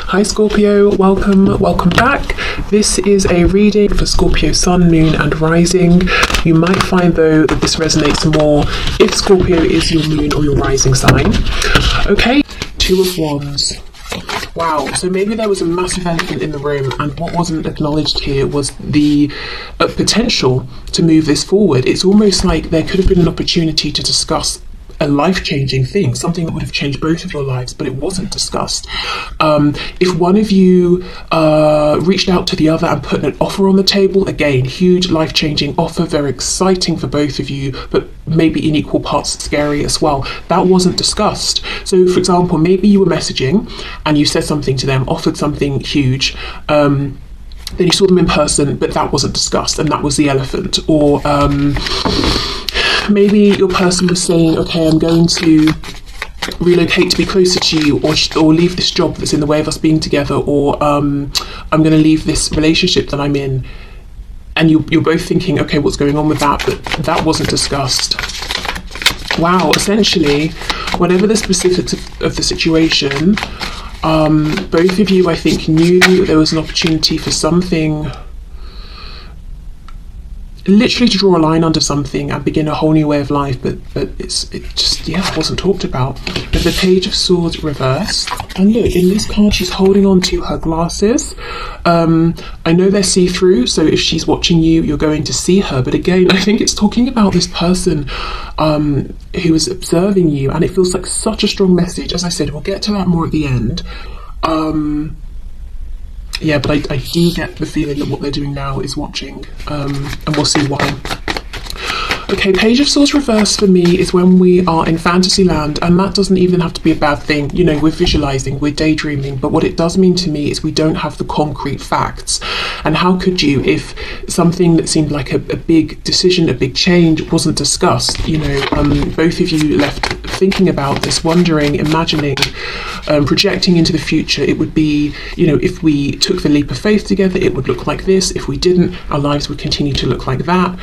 Hi Scorpio, welcome back. This is a reading for Scorpio Sun, Moon and Rising. You might find though that this resonates more if Scorpio is your Moon or your Rising sign. Okay, Two of Wands. Wow, so maybe there was a massive elephant in the room, and what wasn't acknowledged here was the potential to move this forward. It's almost like there could have been an opportunity to discuss a life-changing thing, something that would have changed both of your lives, but it wasn't discussed. If one of you reached out to the other and put an offer on the table, again, huge life-changing offer, very exciting for both of you, but maybe in equal parts scary as well. That wasn't discussed. So for example, maybe you were messaging and you said something to them, offered something huge, then you saw them in person, but that wasn't discussed, and that was the elephant. Or maybe your person was saying, okay, I'm going to relocate to be closer to you, or leave this job that's in the way of us being together, or I'm going to leave this relationship that I'm in. And you're both thinking, okay, what's going on with that? But that wasn't discussed. Wow, essentially, whatever the specifics of the situation, both of you, I think, knew that there was an opportunity for something, literally to draw a line under something and begin a whole new way of life, but it just wasn't talked about. But the Page of Swords reversed, and look, in this card she's holding on to her glasses. I know they're see-through, so if she's watching you, you're going to see her, but again, I think it's talking about this person who is observing you, and it feels like such a strong message. As I said, we'll get to that more at the end. Yeah, but I do get the feeling that what they're doing now is watching, and we'll see why. Okay, Page of Swords reversed for me is when we are in fantasy land, and that doesn't even have to be a bad thing. You know, we're visualizing, we're daydreaming, but what it does mean to me is we don't have the concrete facts. And how could you if something that seemed like a big decision, a big change wasn't discussed? You know, both of you left thinking about this, wondering, imagining, projecting into the future. It would be, you know, if we took the leap of faith together, it would look like this. If we didn't, our lives would continue to look like that.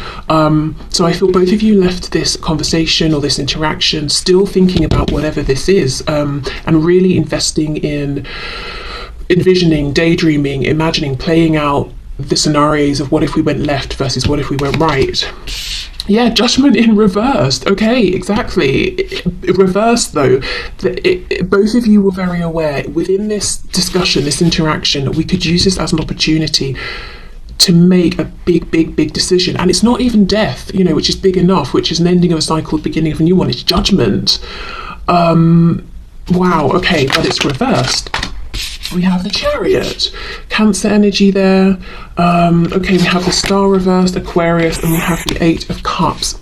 So I feel both of you left this conversation or this interaction still thinking about whatever this is, and really investing in envisioning, daydreaming, imagining, playing out the scenarios of what if we went left versus what if we went right. Yeah, Judgment in reversed. Okay, exactly. Reversed though, both of you were very aware within this discussion, this interaction, we could use this as an opportunity to make a big decision. And it's not even death, you know, which is big enough, which is an ending of a cycle, the beginning of a new one. It's judgment. Wow, okay, but it's reversed. We have the Chariot, Cancer energy there. Okay, we have the Star reversed, Aquarius, and we have the Eight of Cups.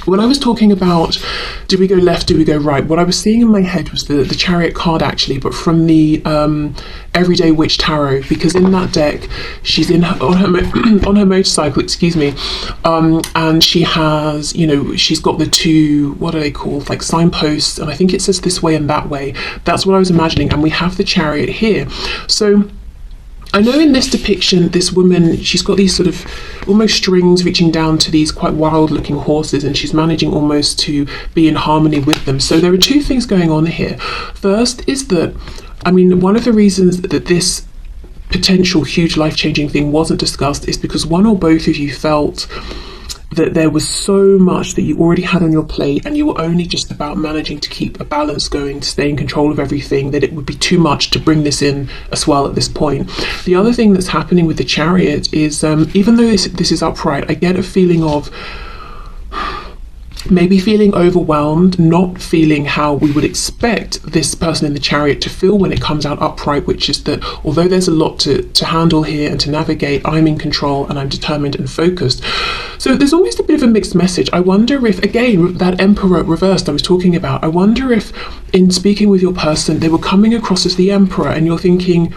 When I was talking about do we go left, do we go right, what I was seeing in my head was the Chariot card actually, but from the Everyday Witch Tarot, because in that deck she's on her motorcycle, excuse me, and she has, you know, she's got the two, what are they called, like signposts, and I think it says this way and that way. That's what I was imagining, and we have the Chariot here. So I know in this depiction, this woman, she's got these sort of almost strings reaching down to these quite wild looking horses, and she's managing almost to be in harmony with them. So there are two things going on here. First is that, I mean, one of the reasons that this potential huge life-changing thing wasn't discussed is because one or both of you felt that there was so much that you already had on your plate, and you were only just about managing to keep a balance going, to stay in control of everything, that it would be too much to bring this in as well at this point. The other thing that's happening with the Chariot is, even though this is upright, I get a feeling of maybe feeling overwhelmed, not feeling how we would expect this person in the Chariot to feel when it comes out upright, which is that although there's a lot to handle here and to navigate, I'm in control and I'm determined and focused. So there's almost a bit of a mixed message. I wonder if, again, that Emperor reversed I was talking about, I wonder if in speaking with your person, they were coming across as the Emperor, and you're thinking,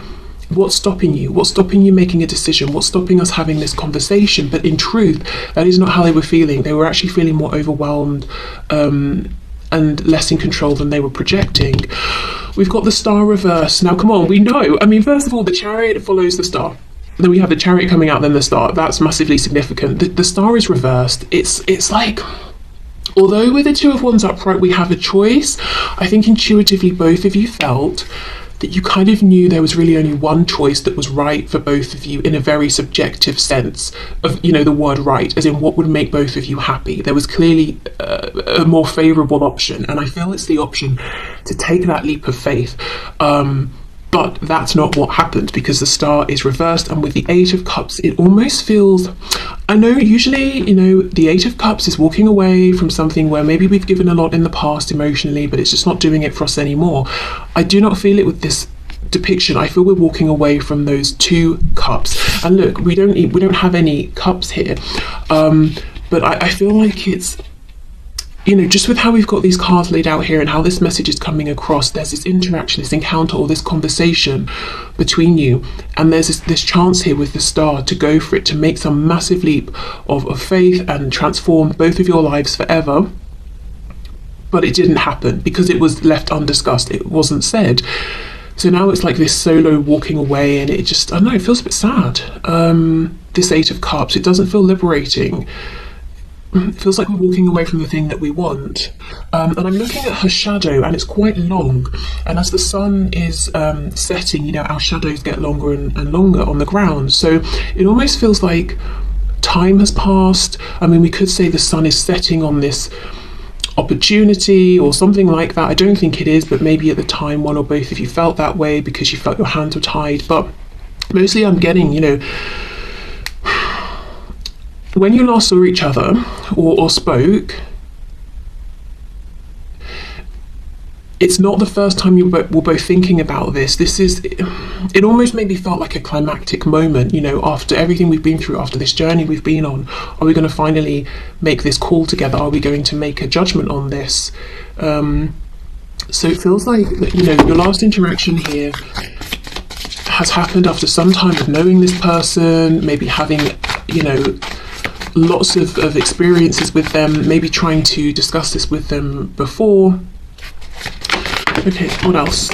what's stopping you? What's stopping you making a decision? What's stopping us having this conversation? But in truth, that is not how they were feeling. They were actually feeling more overwhelmed and less in control than they were projecting. We've got the Star reverse. Now, come on, we know. I mean, first of all, the Chariot follows the Star. Then we have the Chariot coming out, then the Star. That's massively significant. The Star is reversed. It's like, although with the Two of Wands upright, we have a choice, I think intuitively both of you felt that you kind of knew there was really only one choice that was right for both of you in a very subjective sense of, you know, the word right, as in what would make both of you happy. There was clearly a more favourable option, and I feel it's the option to take that leap of faith. But that's not what happened, because the star is reversed, and with the Eight of Cups, it almost feels, I know usually, you know, the Eight of Cups is walking away from something where maybe we've given a lot in the past emotionally, but it's just not doing it for us anymore. I do not feel it with this depiction. I feel we're walking away from those two cups. And look, we don't have any cups here, but I feel like it's, you know, just with how we've got these cards laid out here and how this message is coming across, there's this interaction, this encounter, or this conversation between you, and there's this chance here with the star to go for it, to make some massive leap of faith and transform both of your lives forever. But it didn't happen because it was left undiscussed. It wasn't said. So now it's like this solo walking away, and it just, I don't know, it feels a bit sad. This Eight of Cups, it doesn't feel liberating. It feels like we're walking away from the thing that we want. And I'm looking at her shadow, and it's quite long. And as the sun is setting, you know, our shadows get longer and longer on the ground. So it almost feels like time has passed. I mean, we could say the sun is setting on this opportunity or something like that. I don't think it is, but maybe at the time one or both of you felt that way because you felt your hands were tied. But mostly I'm getting, you know, when you last saw each other or spoke, it's not the first time you were both thinking about this. It almost maybe felt like a climactic moment, you know, after everything we've been through, after this journey we've been on. Are we going to finally make this call together? Are we going to make a judgment on this? So it feels like, you know, your last interaction here has happened after some time of knowing this person, maybe having, you know, lots of experiences with them, maybe trying to discuss this with them before. Okay, what else?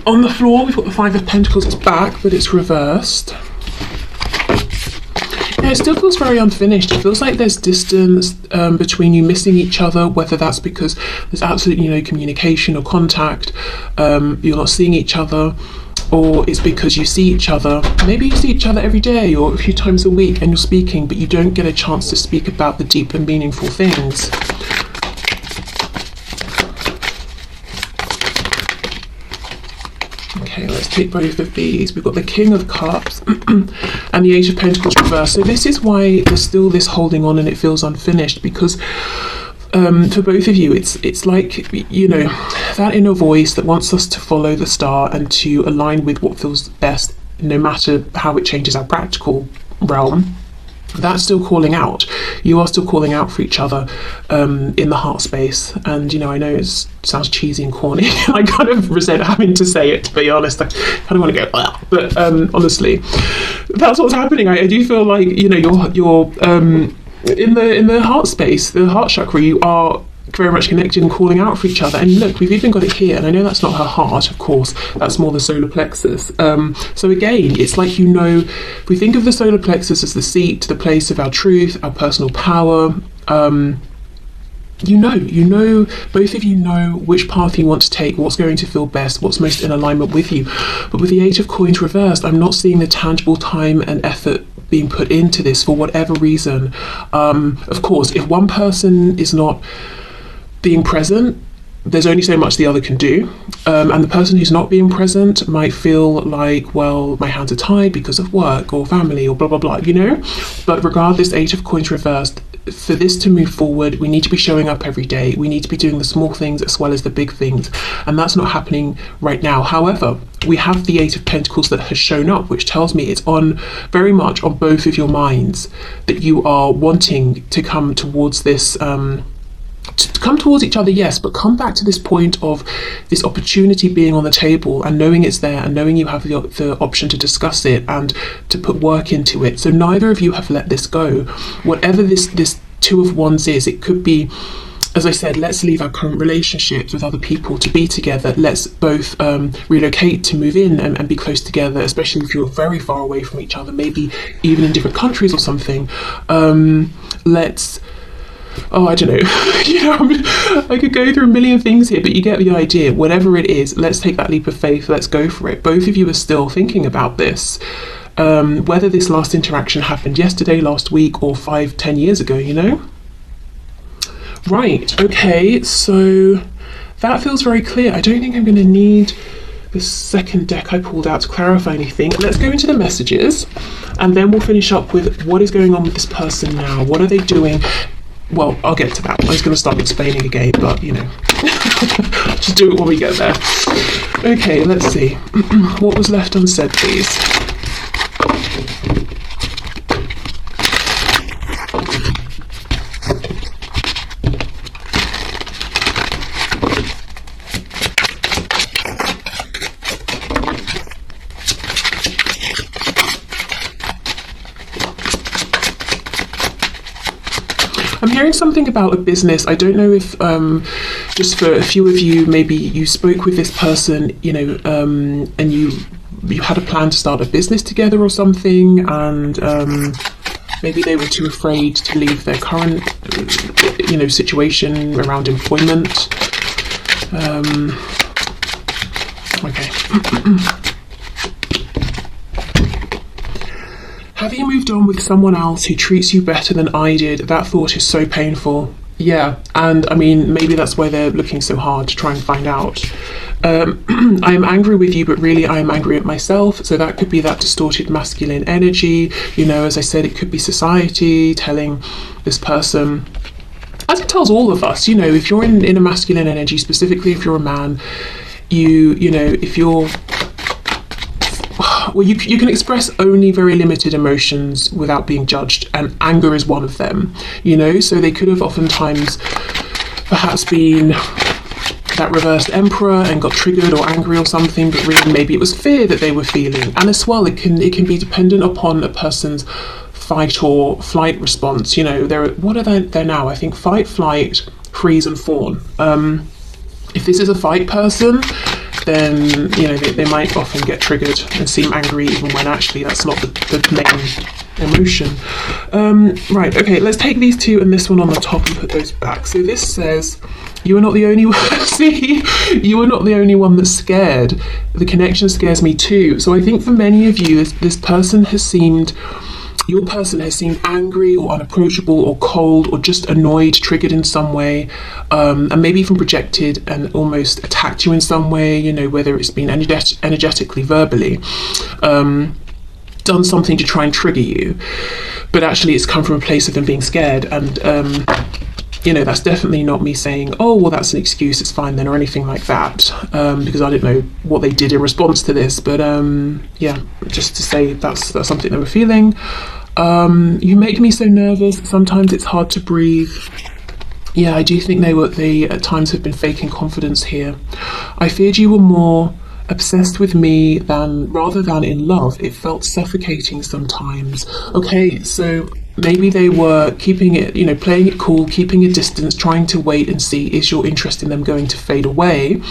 On the floor, we've got the Five of Pentacles. It's back, but it's reversed. Yeah, it still feels very unfinished. It feels like there's distance between you, missing each other, whether that's because there's absolutely no communication or contact, you're not seeing each other, or it's because you see each other. Maybe you see each other every day or a few times a week and you're speaking, but you don't get a chance to speak about the deep and meaningful things. Okay, let's take both of these. We've got the King of Cups and the Eight of Pentacles reversed. So this is why there's still this holding on and it feels unfinished, because for both of you, it's like, you know, that inner voice that wants us to follow the star and to align with what feels best, no matter how it changes our practical realm. That's still calling out. You are still calling out for each other in the heart space. And, you know, I know it sounds cheesy and corny. I kind of resent having to say it, to be honest. I kind of want to go, ugh. But honestly, that's what's happening. I do feel like, you know, you're in the heart space, the heart chakra, you are very much connected and calling out for each other. And look, we've even got it here, and I know that's not her heart, of course, that's more the solar plexus. So again, it's like, you know, if we think of the solar plexus as the seat, the place of our truth, our personal power, you know, both of you know which path you want to take, what's going to feel best, what's most in alignment with you. But with the Eight of Coins reversed, I'm not seeing the tangible time and effort being put into this for whatever reason. Of course, if one person is not being present, there's only so much the other can do, and the person who's not being present might feel like, well, my hands are tied because of work or family or blah blah blah, you know. But regardless, Eight of Coins reversed, for this to move forward, we need to be showing up every day. We need to be doing the small things as well as the big things, and that's not happening right now. However, we have the Eight of Pentacles that has shown up, which tells me it's on, very much on both of your minds, that you are wanting to come towards this, to come towards each other, yes, but come back to this point of this opportunity being on the table and knowing it's there and knowing you have the option to discuss it and to put work into it. So neither of you have let this go. Whatever this Two of Wands is, it could be, as I said, let's leave our current relationships with other people to be together. Let's both relocate to move in and be close together, especially if you're very far away from each other, maybe even in different countries or something. Let's oh, I don't know, you know, I could go through a million things here, but you get the idea. Whatever it is, let's take that leap of faith, let's go for it. Both of you are still thinking about this. Whether this last interaction happened yesterday, last week, or 5-10 years ago, you know? Right, okay, so that feels very clear. I don't think I'm going to need the second deck I pulled out to clarify anything. Let's go into the messages, and then we'll finish up with what is going on with this person now. What are they doing? Well, I'll get to that. I was going to start explaining again, but, you know, just do it when we get there. Okay, let's see. What was left unsaid, please? I'm hearing something about a business. I don't know if, just for a few of you, maybe you spoke with this person, you know, and you had a plan to start a business together or something, and maybe they were too afraid to leave their current, you know, situation around employment. Okay. Have you moved on with someone else who treats you better than I did? That thought is so painful. Yeah, and I mean, maybe that's why they're looking so hard to try and find out. I am angry with you, but really I am angry at myself. So that could be that distorted masculine energy. You know, as I said, it could be society telling this person, as it tells all of us, you know, if you're in a masculine energy, specifically if you're a man, you know, if you're, well, you can express only very limited emotions without being judged, and anger is one of them, you know, so they could have oftentimes perhaps been that reversed emperor and got triggered or angry or something, but really maybe it was fear that they were feeling. And as well, it can be dependent upon a person's fight or flight response, you know. What are they now? I think fight, flight, freeze and fawn. If this is a fight person, then, you know, they might often get triggered and seem angry even when actually that's not the main emotion. Right, okay, let's take these two and this one on the top and put those back. So this says, you are not the only one. See, you are not the only one that's scared. The connection scares me too. So I think for many of you, this person has seemed, your person has seemed angry or unapproachable or cold or just annoyed, triggered in some way, and maybe even projected and almost attacked you in some way, you know, whether it's been energetically, verbally, done something to try and trigger you. But actually it's come from a place of them being scared, and you know, that's definitely not me saying, oh, well, that's an excuse, it's fine then, or anything like that, because I don't know what they did in response to this, but yeah, just to say that's something they were feeling. You make me so nervous, sometimes it's hard to breathe. Yeah, I do think they at times have been faking confidence here. I feared you were more obsessed with me rather than in love. It felt suffocating sometimes. Okay, so maybe they were keeping it, you know, playing it cool, keeping a distance, trying to wait and see, is your interest in them going to fade away?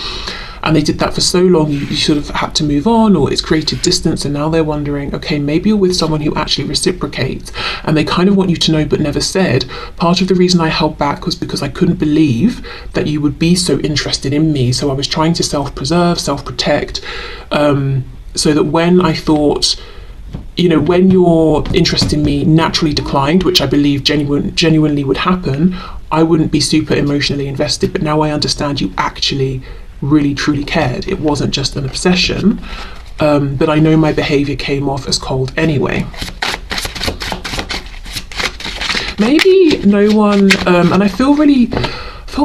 And they did that for so long, you sort of had to move on, or it's created distance, and now they're wondering, okay, maybe you're with someone who actually reciprocates, and they kind of want you to know but never said. Part of the reason I held back was because I couldn't believe that you would be so interested in me, so I was trying to self-preserve, self-protect, so that when I thought, you know, when your interest in me naturally declined, which I believe genuinely would happen, I wouldn't be super emotionally invested. But now I understand you actually really truly cared. It wasn't just an obsession, but I know my behavior came off as cold anyway. Maybe no one, and I feel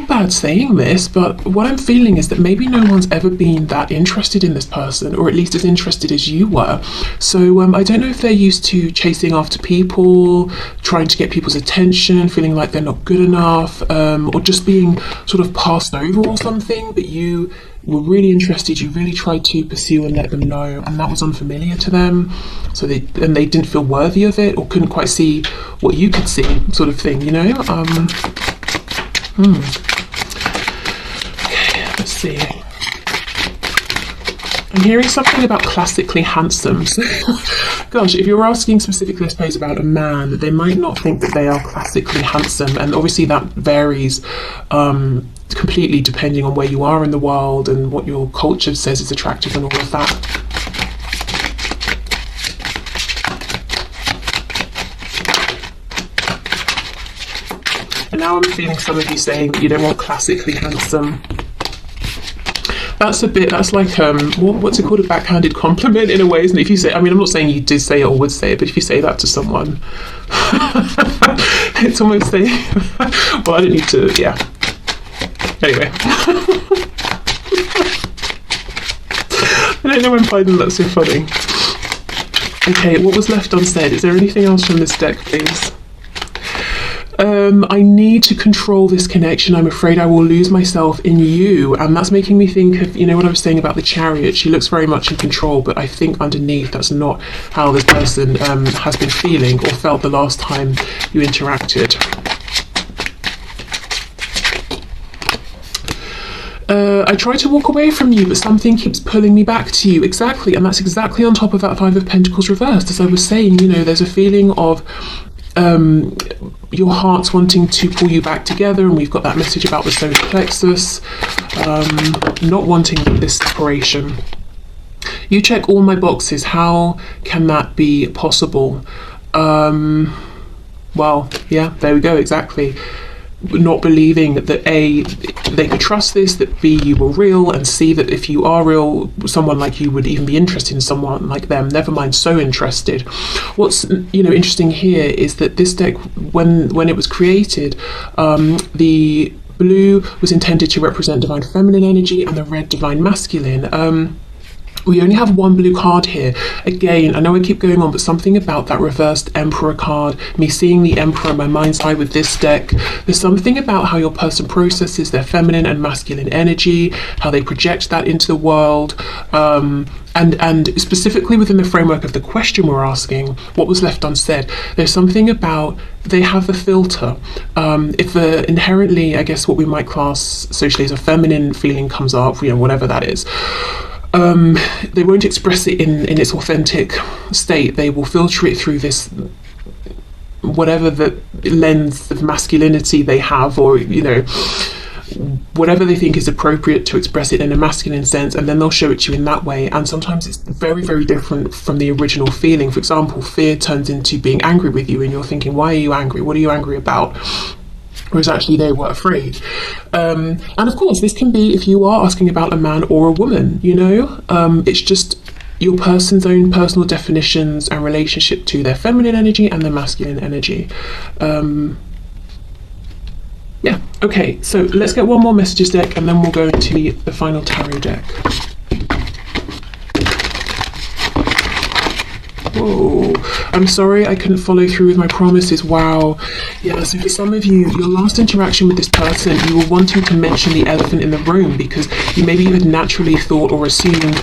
bad saying this, but what I'm feeling is that maybe no one's ever been that interested in this person, or at least as interested as you were. So I don't know if they're used to chasing after people, trying to get people's attention, feeling like they're not good enough, or just being sort of passed over or something, but you were really interested, you really tried to pursue and let them know, and that was unfamiliar to them, so they didn't feel worthy of it, or couldn't quite see what you could see, sort of thing, you know. Okay, let's see. I'm hearing something about classically handsome. So, gosh, if you're asking specifically, I suppose, about a man, they might not think that they are classically handsome. And obviously that varies completely depending on where you are in the world and what your culture says is attractive and all of that. And now I'm feeling some of you saying that you don't want classically handsome. That's like, what's it called, a backhanded compliment in a way, isn't it? If you say, I mean, I'm not saying you did say it or would say it, but if you say that to someone, it's almost saying, well, I don't need to, yeah. Anyway. I don't know why I'm finding that so funny. Okay, what was left unsaid? Is there anything else from this deck, please? I need to control this connection. I'm afraid I will lose myself in you. And that's making me think of, you know, what I was saying about the Chariot. She looks very much in control, but I think underneath that's not how this person has been feeling or felt the last time you interacted. I try to walk away from you, but something keeps pulling me back to you. Exactly, and that's exactly on top of that Five of Pentacles reversed. As I was saying, you know, there's a feeling of your heart's wanting to pull you back together, and we've got that message about the solar plexus, not wanting this separation. You check all my boxes. How can that be possible? Well, yeah, there we go, exactly. Not believing that A, they could trust this, that B, you were real, and C, that if you are real, someone like you would even be interested in someone like them, never mind so interested. What's, you know, interesting here is that this deck, when it was created, the blue was intended to represent divine feminine energy and the red divine masculine. We only have one blue card here. Again, I know I keep going on, but something about that reversed Emperor card, me seeing the Emperor in my mind's eye with this deck, there's something about how your person processes their feminine and masculine energy, how they project that into the world, and specifically within the framework of the question we're asking, what was left unsaid, there's something about they have a filter. If inherently, I guess what we might class socially as a feminine feeling comes up, you know, whatever that is, they won't express it in its authentic state. They will filter it through this, whatever the lens of masculinity they have, or, you know, whatever they think is appropriate to express it in a masculine sense, and then they'll show it to you in that way. And sometimes it's very, very different from the original feeling. For example, fear turns into being angry with you, and you're thinking, why are you angry? What are you angry about? Whereas actually they were afraid. And of course, this can be if you are asking about a man or a woman, you know, it's just your person's own personal definitions and relationship to their feminine energy and their masculine energy. Yeah, okay, so let's get one more messages deck and then we'll go into the final tarot deck. Whoa, I'm sorry I couldn't follow through with my promises. Wow. Yeah, so for some of you, your last interaction with this person, you were wanting to mention the elephant in the room because maybe you had naturally thought or assumed,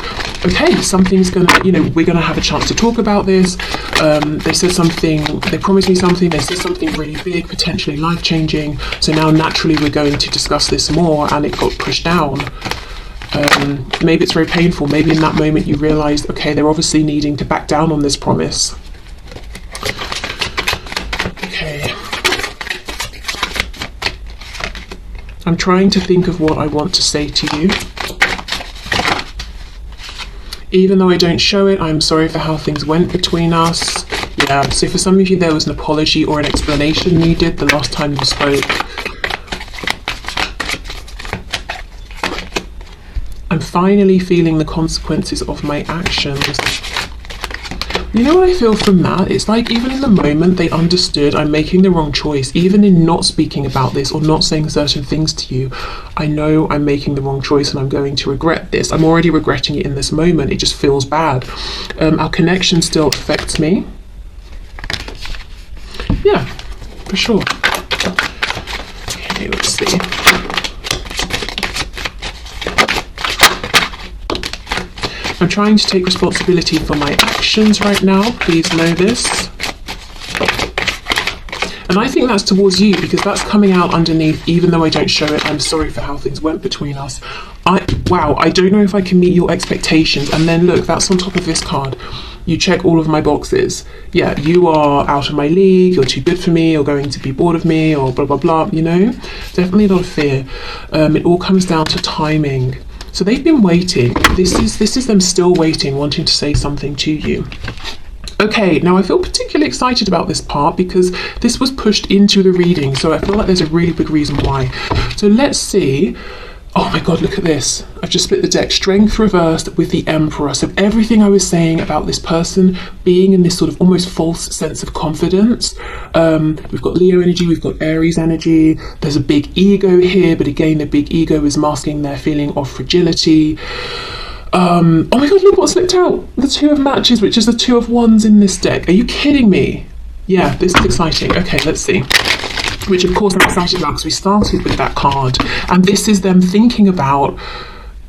okay, something's gonna, you know, we're gonna have a chance to talk about this. They said something, they promised me something, they said something really big, potentially life-changing. So now naturally we're going to discuss this more, and it got pushed down. Maybe it's very painful. Maybe in that moment you realised, okay, they're obviously needing to back down on this promise. Okay. I'm trying to think of what I want to say to you. Even though I don't show it, I'm sorry for how things went between us. Yeah, so for some of you there was an apology or an explanation needed the last time you spoke. I'm finally feeling the consequences of my actions. You know what I feel from that? It's like even in the moment they understood I'm making the wrong choice. Even in not speaking about this or not saying certain things to you, I know I'm making the wrong choice and I'm going to regret this. I'm already regretting it in this moment. It just feels bad. Our connection still affects me. Yeah, for sure. Okay, let's see. I'm trying to take responsibility for my actions right now, please know this. And I think that's towards you because that's coming out underneath, even though I don't show it, I'm sorry for how things went between us. Wow, I don't know if I can meet your expectations. And then look, that's on top of this card. You check all of my boxes. Yeah, you are out of my league, you're too good for me, you're going to be bored of me, or blah, blah, blah, you know? Definitely a lot of fear. It all comes down to timing. So they've been waiting. This is them still waiting, wanting to say something to you. Okay, now I feel particularly excited about this part because this was pushed into the reading, so I feel like there's a really big reason why. So let's see. Oh my god, look at this. I've just split the deck. Strength reversed with the Emperor. So everything I was saying about this person being in this sort of almost false sense of confidence. We've got Leo energy, we've got Aries energy. There's a big ego here, but again, the big ego is masking their feeling of fragility. Oh my god, look what slipped out. The Two of Matches, which is the Two of Wands in this deck. Are you kidding me? Yeah, this is exciting. Okay, let's see. Which of course I'm excited about because we started with that card, and this is them thinking about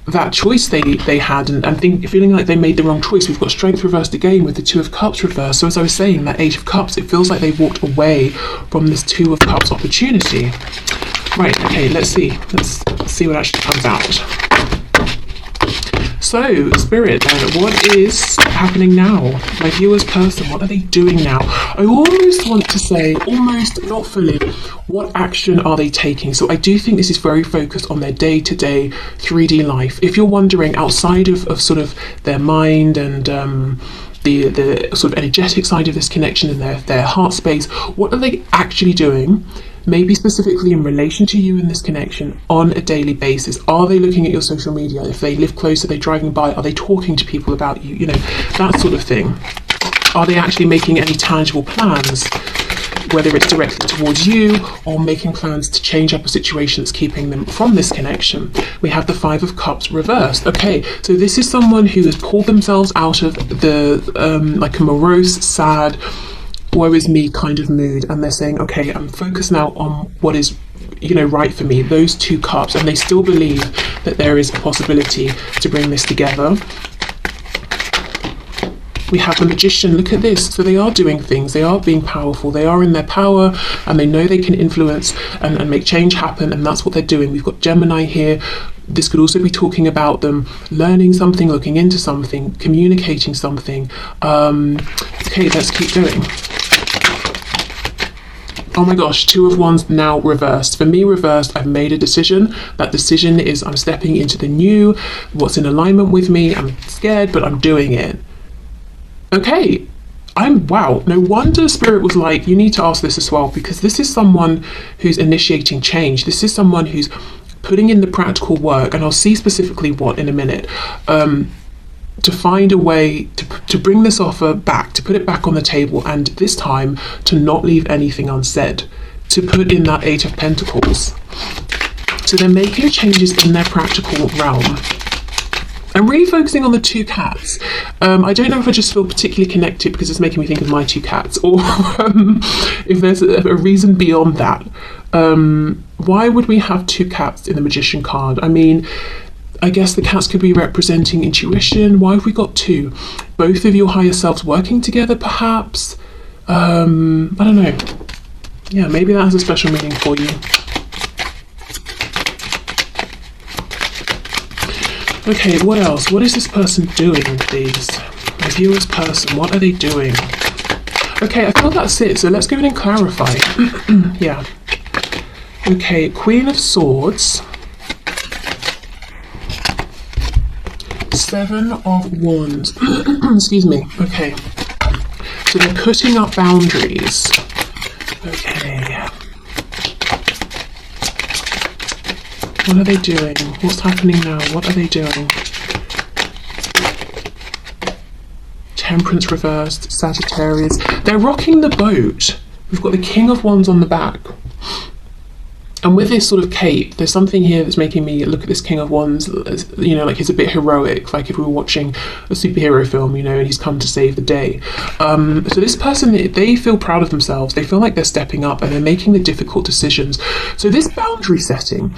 that choice they had and feeling like they made the wrong choice. We've got Strength reversed again with the Two of Cups reversed. So as I was saying, that Eight of Cups, it feels like they walked away from this Two of Cups opportunity. Right, okay, let's see what actually comes out. So, Spirit, what is happening now? My viewer's person, what are they doing now? I almost want to say, almost not fully, what action are they taking? So I do think this is very focused on their day-to-day 3D life. If you're wondering, outside of sort of their mind and the sort of energetic side of this connection and their heart space, what are they actually doing? Maybe specifically in relation to you in this connection on a daily basis. Are they looking at your social media? If they live close, are they driving by? Are they talking to people about you? You know, that sort of thing. Are they actually making any tangible plans, whether it's directly towards you or making plans to change up a situation that's keeping them from this connection? We have the Five of Cups reversed. Okay, so this is someone who has pulled themselves out of the like a morose, sad, woe is me kind of mood, and they're saying, okay, I'm focused now on what is, you know, right for me, those two cups, and they still believe that there is a possibility to bring this together. We have the Magician. Look at this. So they are doing things, they are being powerful, they are in their power, and they know they can influence and make change happen, and that's what they're doing. We've got Gemini here. This could also be talking about them learning something, looking into something, communicating something. Okay, let's keep going. Oh my gosh, Two of Wands now reversed. For me, reversed, I've made a decision. That decision is I'm stepping into the new, what's in alignment with me. I'm scared, but I'm doing it. Okay, wow, no wonder Spirit was like, you need to ask this as well, because this is someone who's initiating change. This is someone who's putting in the practical work, and I'll see specifically what in a minute, to find a way to bring this offer back, to put it back on the table, and this time to not leave anything unsaid, to put in that Eight of Pentacles. So they're making changes in their practical realm. I'm really focusing on the two cats. I don't know if I just feel particularly connected because it's making me think of my two cats, or if there's a reason beyond that. Why would we have two cats in the Magician card? I mean, I guess the cats could be representing intuition. Why have we got two? Both of your higher selves working together, perhaps? I don't know. Yeah, maybe that has a special meaning for you. Okay, what else? What is this person doing, please? My viewer's person, what are they doing? Okay, I feel that's it, so let's go in and clarify. Yeah. Okay, Queen of Swords. Seven of Wands. Excuse me. Okay. So they're putting up boundaries. Okay. What are they doing? What's happening now? What are they doing? Temperance reversed, Sagittarius. They're rocking the boat. We've got the King of Wands on the back. And with this sort of cape, there's something here that's making me look at this King of Wands, you know, like he's a bit heroic, like if we were watching a superhero film, you know, and he's come to save the day. So this person, they feel proud of themselves. They feel like they're stepping up and they're making the difficult decisions. So this boundary setting,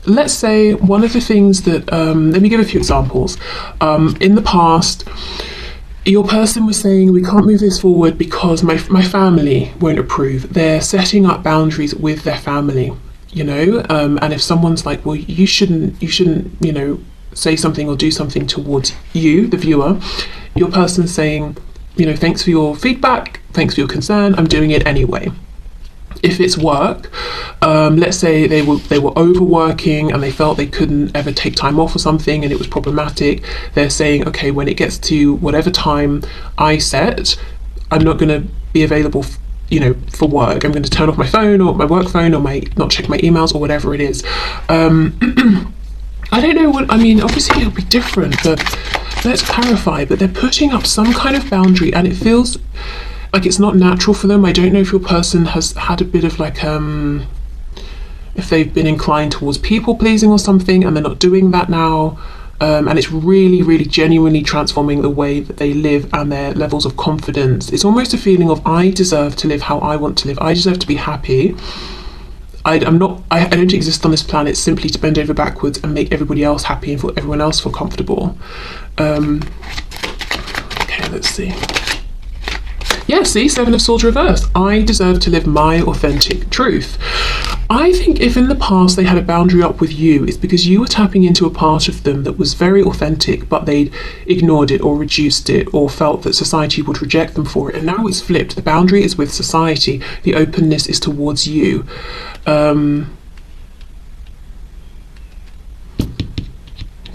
let's say one of the things that, let me give a few examples. In the past, your person was saying, we can't move this forward because my family won't approve. They're setting up boundaries with their family. and if someone's like, well, you shouldn't, say something or do something towards you, the viewer, your person's saying, thanks for your feedback, thanks for your concern, I'm doing it anyway. If it's work, let's say they were overworking and they felt they couldn't ever take time off or something and it was problematic, they're saying, okay, when it gets to whatever time I set, I'm not going to be available for work. I'm going to turn off my phone or my work phone or not check my emails or whatever it is. I don't know obviously it'll be different, but let's clarify, but they're putting up some kind of boundary and it feels like it's not natural for them. I don't know if your person has had a bit of if they've been inclined towards people pleasing or something and they're not doing that now. And it's really, really genuinely transforming the way that they live and their levels of confidence. It's almost a feeling of, I deserve to live how I want to live. I deserve to be happy. I don't exist on this planet simply to bend over backwards and make everybody else happy and for everyone else feel comfortable. Okay, let's see. Yeah, see, Seven of Swords reversed. I deserve to live my authentic truth. I think if in the past they had a boundary up with you, it's because you were tapping into a part of them that was very authentic, but they'd ignored it or reduced it or felt that society would reject them for it. And now it's flipped. The boundary is with society. The openness is towards you.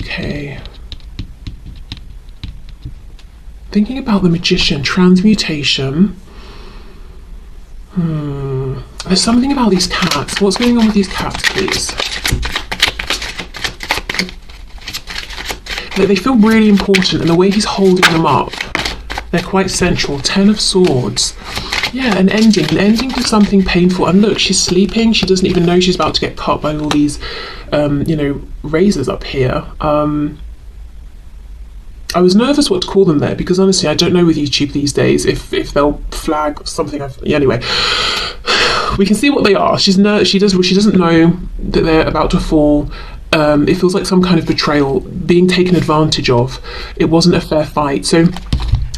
Okay. Thinking about the Magician, transmutation. There's something about these cats. What's going on with these cats, please? They feel really important, and the way he's holding them up, they're quite central. 10 of Swords. Yeah, an ending to something painful. And look, she's sleeping. She doesn't even know she's about to get cut by all these, razors up here. I was nervous what to call them there because honestly, I don't know with YouTube these days if they'll flag something. Anyway, we can see what they are. She doesn't know that they're about to fall. It feels like some kind of betrayal, being taken advantage of. It wasn't a fair fight. So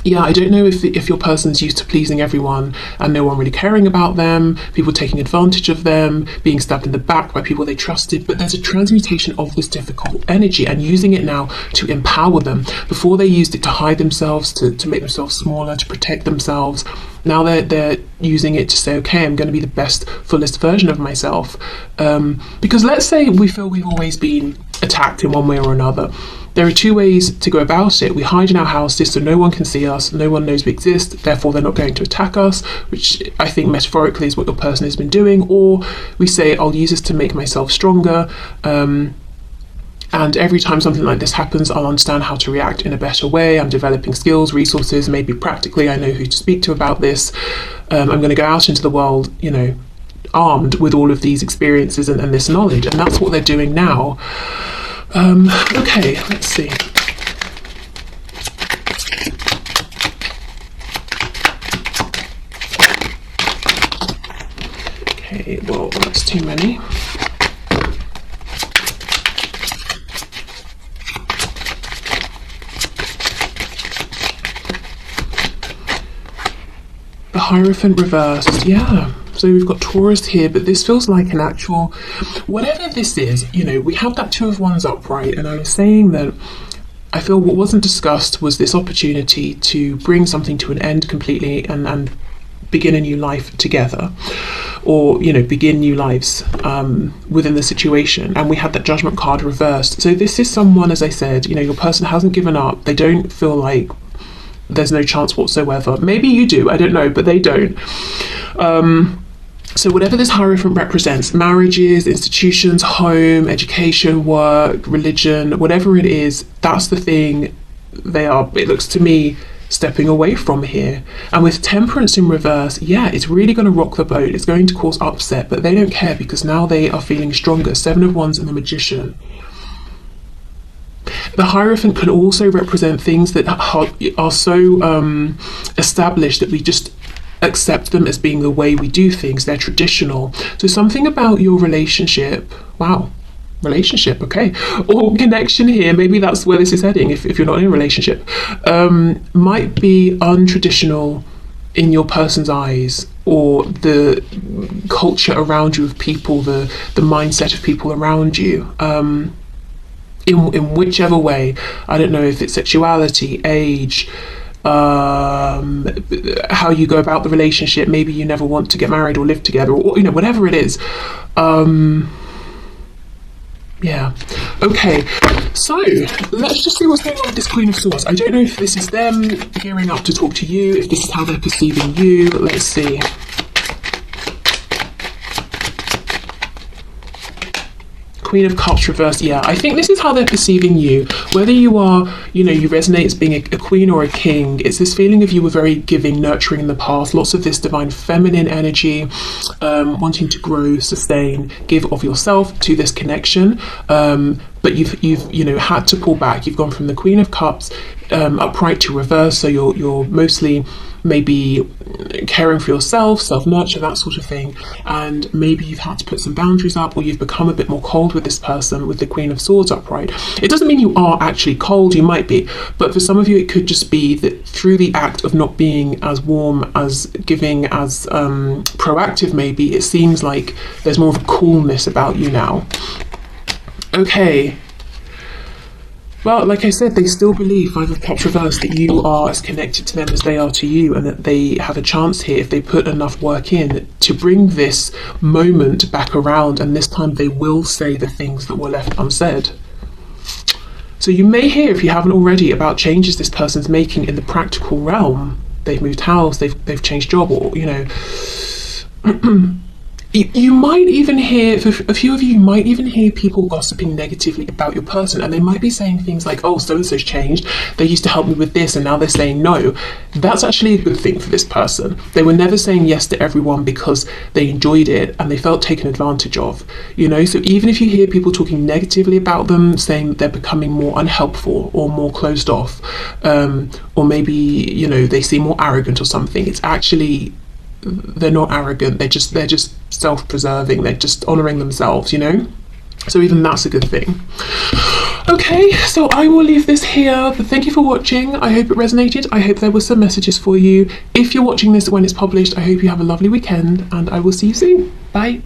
yeah, I don't know if your person's used to pleasing everyone and no one really caring about them, people taking advantage of them, being stabbed in the back by people they trusted, but there's a transmutation of this difficult energy and using it now to empower them. Before they used it to hide themselves, to make themselves smaller, to protect themselves. Now they're using it to say, okay, I'm going to be the best, fullest version of myself. Because let's say we feel we've always been attacked in one way or another. There are two ways to go about it. We hide in our houses so no one can see us, no one knows we exist, therefore they're not going to attack us, which I think metaphorically is what your person has been doing. Or we say, I'll use this to make myself stronger, and every time something like this happens, I'll understand how to react in a better way. I'm developing skills, resources, maybe practically I know who to speak to about this. I'm going to go out into the world, armed with all of these experiences and this knowledge, and that's what they're doing now. Okay, let's see. Okay, well, that's too many. The Hierophant reversed, yeah. So we've got Taurus here, but this feels like an actual, whatever this is, we have that Two of Wands upright, and I was saying that I feel what wasn't discussed was this opportunity to bring something to an end completely and begin a new life together, or begin new lives within the situation. And we had that Judgment card reversed. So this is someone, as I said, your person hasn't given up. They don't feel like there's no chance whatsoever. Maybe you do, I don't know, but they don't. So whatever this Hierophant represents, marriages, institutions, home, education, work, religion, whatever it is, that's the thing they are, it looks to me, stepping away from here. And with Temperance in reverse, yeah, it's really going to rock the boat. It's going to cause upset, but they don't care because now they are feeling stronger. 7 of Wands and the Magician. The Hierophant can also represent things that are so established that we just accept them as being the way we do things. They're traditional. So something about your relationship, wow, relationship, okay, or connection here, maybe that's where this is heading if you're not in a relationship, might be untraditional in your person's eyes. or the culture around you of people, the mindset of people around you, in whichever way. I don't know if it's sexuality, age, how you go about the relationship. Maybe you never want to get married or live together, or whatever it is. Yeah. Okay, so let's just see what's going on with this Queen of Swords. I don't know if this is them gearing up to talk to you, if this is how they're perceiving you. Let's see. Queen of Cups reversed. Yeah, I think this is how they're perceiving you. Whether you are, you resonate as being a queen or a king, it's this feeling of you were very giving, nurturing in the past. Lots of this divine feminine energy, wanting to grow, sustain, give of yourself to this connection. But you've had to pull back. You've gone from the Queen of Cups upright to reverse. So you're mostly maybe caring for yourself, self-nurture, that sort of thing, and maybe you've had to put some boundaries up, or you've become a bit more cold with this person with the Queen of Swords upright. It doesn't mean you are actually cold, you might be, but for some of you it could just be that through the act of not being as warm, as giving, as proactive, maybe it seems like there's more of a coolness about you now. Okay. Well, like I said, they still believe, Five of Cups reversed, that you are as connected to them as they are to you, and that they have a chance here if they put enough work in to bring this moment back around, and this time they will say the things that were left unsaid. So you may hear, if you haven't already, about changes this person's making in the practical realm. They've moved house, they've changed job, or you might even hear, for a few of you, might even hear people gossiping negatively about your person, and they might be saying things like, oh, so-and-so's changed, they used to help me with this and now they're saying no. That's actually a good thing for this person. They were never saying yes to everyone because they enjoyed it and they felt taken advantage of, so even if you hear people talking negatively about them, saying they're becoming more unhelpful or more closed off, or maybe they seem more arrogant or something, it's actually, they're not arrogant, they're just self-preserving, they're just honoring themselves, so even that's a good thing. Okay, so I will leave this here, but thank you for watching. I hope it resonated. I hope there were some messages for you. If you're watching this when it's published, I hope you have a lovely weekend, and I will see you soon. Bye.